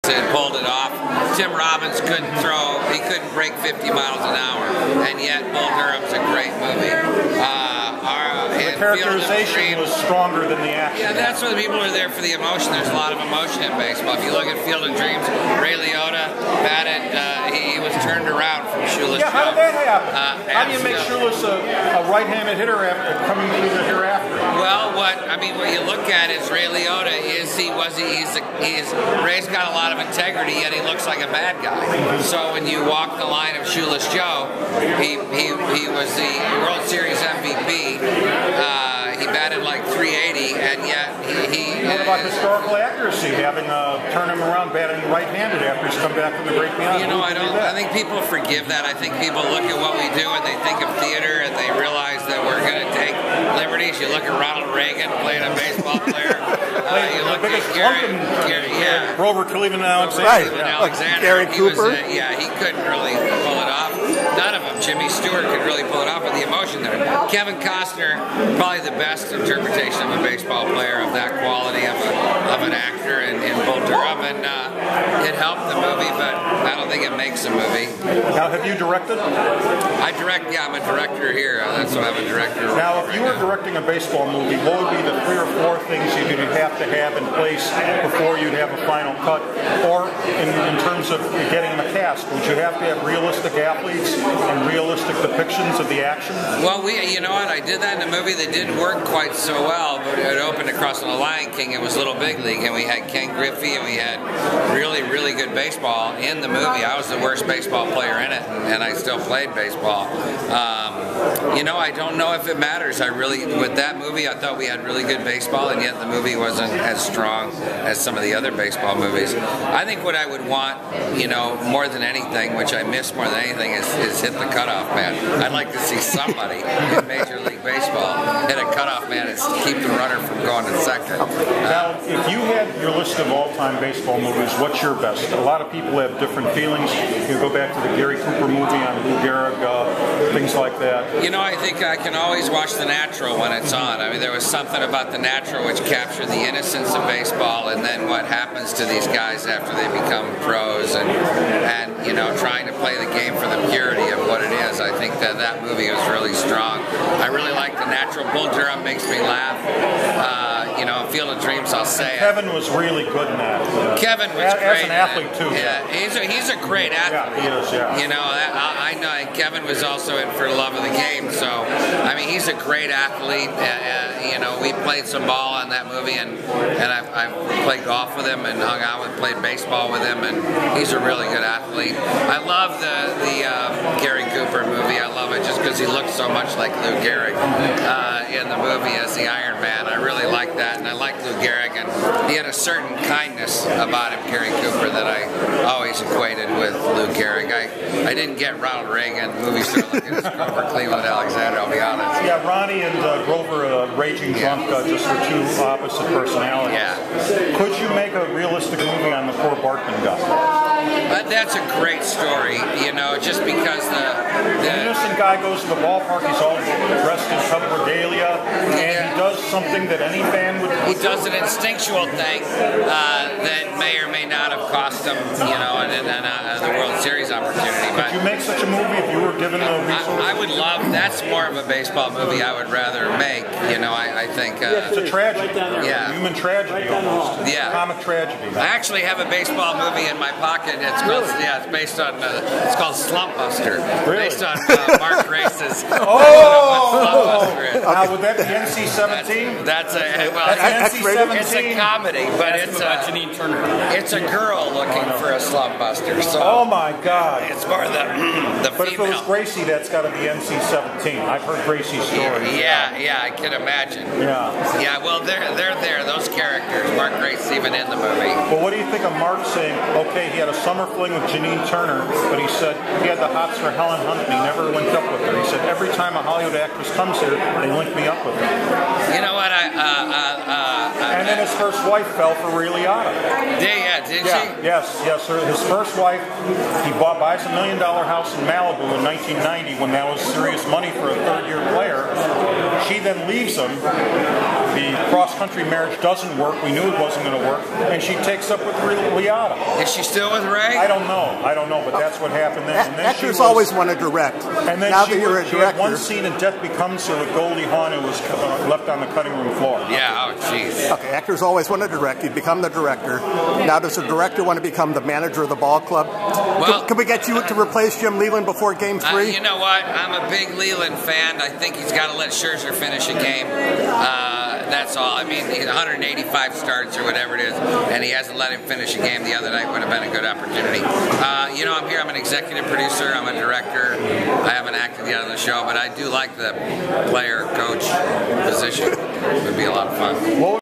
and pulled it off. Tim Robbins couldn't throw, he couldn't break 50 miles an hour, and yet Bull Durham's a great movie. The characterization was stronger than the action. Yeah, that's what the people are there for, the emotion. There's a lot of emotion in baseball. If you look at Field of Dreams, Ray Liotta batted, he was turned around from Shoeless Joe. Yeah, how did that happen? How do you make Shoeless a right-handed hitter after coming through the hereafter? Well, what you look at is Ray Liotta Ray's got a lot of integrity, yet he looks like a bad guy. So when you walk the line of Shoeless Joe, he was the World Series MVP. He batted like 380, and yet he what about historical accuracy, having turned him around batting right-handed after he's come back from the break beyond? You know, I think people forgive that. I think people look at what we do and they think of theater and they realize that we're going to take liberties. You look at Ronald Reagan playing a baseball player. You look at Gary, Grover Cleveland Alexander. Right. Gary Cooper. He couldn't really pull it off. None of them. Jimmy Stewart could really pull it off with the emotion there. Kevin Costner, probably the best interpretation of a baseball player of that quality of an actor in Bull Durham, and it helped the movie, but I don't think it makes a movie. Now, have you directed? I direct. Yeah, I'm a director here. That's what I'm a director. Now, if you were directing a baseball movie, what would be the 3 or 4 things you'd have to have in place before you'd have a final cut? Or in terms of getting the cast, would you have to have realistic athletes and realistic depictions of the action? Well, you know what? I did that in a movie that didn't work quite so well, but it opened across on the Lion King. It was Little Big League, and we had Ken Griffey, and we had really, really good baseball in the movie. I was the worst baseball player in it, and I still played baseball. You know, I don't know if it matters. With that movie, I thought we had really good baseball, and yet the movie wasn't as strong as some of the other baseball movies. I think what I would want, you know, more than anything, which I miss more than anything, is hit the cutoff man. I'd like to see somebody in Major League Baseball hit a cutoff man and keep the runner from going to second. Now, if you had your list of all-time baseball movies, what's your best? A lot of people have different feelings. You go back to the Gary Cooper movie on Lou Gehrig, things like that. You know, I think I can always watch The Natural when it's on. I mean, there was something about The Natural which captured the innocence of baseball, and then what happens to these guys after they become pros, and you know, trying to play the game for the purity of what it is. I think that movie was really strong. I really like The Natural. Bull Durham makes me laugh. You know, Field of Dreams, I'll say. Kevin was really good in that. Kevin was great. As an athlete, too. Yeah, he's a great athlete. Yeah, he is, yeah. You know, I know Kevin was also in for the love of the game, so, I mean, he's a great athlete. You know, we played some ball on that movie, and I've played golf with him and hung out with, played baseball with him, and he's a really good athlete. I love the Gary Cooper movie. I love it just because he looks so much like Lou Gehrig in the movie as the Iron Man. I really like that, and I like Lou Gehrig, and he had a certain kindness about him, Gary Cooper, that I always equated with Lou Gehrig. I didn't get Ronald Reagan. The movie started looking at Grover Cleveland Alexander, I'll be honest. Yeah, Ronnie and Grover, raging drunk, just for 2 opposite personalities. Yeah. Could you make a realistic movie on the poor Bartman guy? That's a great story, you know, just because the innocent guy goes to the ballpark, he's all dressed in some regalia, and he does something that any fan would do. He does an instinctual thing that may or may not have cost him, you know, the World Series opportunity. But could you make such a movie if you were given the resources? I would love, that's more of a baseball movie I would rather make, you know, I think. It's a tragedy. Yeah. Human tragedy almost. Yeah. Comic tragedy. I actually have a baseball movie in my pocket. It's called, it's based on, it's called Slump Buster. Really? Based on Mark Grace's. Now, would that be NC-17? That's a, well, NC-17. it's a comedy, but it's a girl looking for a slump buster. So oh my God! It's more the But female. if it was Gracie, that's got to be NC-17. I've heard Gracie's story. Yeah, I can imagine. Yeah, well, they're there. Those characters. Mark Grace's even in the movie. Well, what do you think of Mark saying, okay, he had a summer fling playing with Janine Turner, but he said he had the hots for Helen Hunt and he never linked up with her. He said every time a Hollywood actress comes here, they link me up with her. You know what? And then his first wife fell for Ray Liotta. Did she? Yes. His first wife, he buys $1 million house in Malibu in 1990 when that was serious money for a third-year player. She then leaves him. The cross-country marriage doesn't work. We knew it wasn't going to work. And she takes up with Ray Liotta. Is she still with Ray? I don't know, but that's what happened then. And then actors always want to direct. And then now she had one scene in Death Becomes Her with Goldie Hawn who was left on the cutting room floor. Yeah, oh jeez. Okay, actors always want to direct. You become the director. Now does the director want to become the manager of the ball club? Well, can we get you to replace Jim Leyland before Game 3? You know what? I'm a big Leyland fan. I think he's got to let Scherzer finish a game. That's all. I mean, 185 starts or whatever it is, and he hasn't let him finish a game the other night. Would have been a good opportunity. You know, I'm here. I'm an executive producer. I'm a director. I haven't acted yet on the show, but I do like the player coach position. It would be a lot of fun.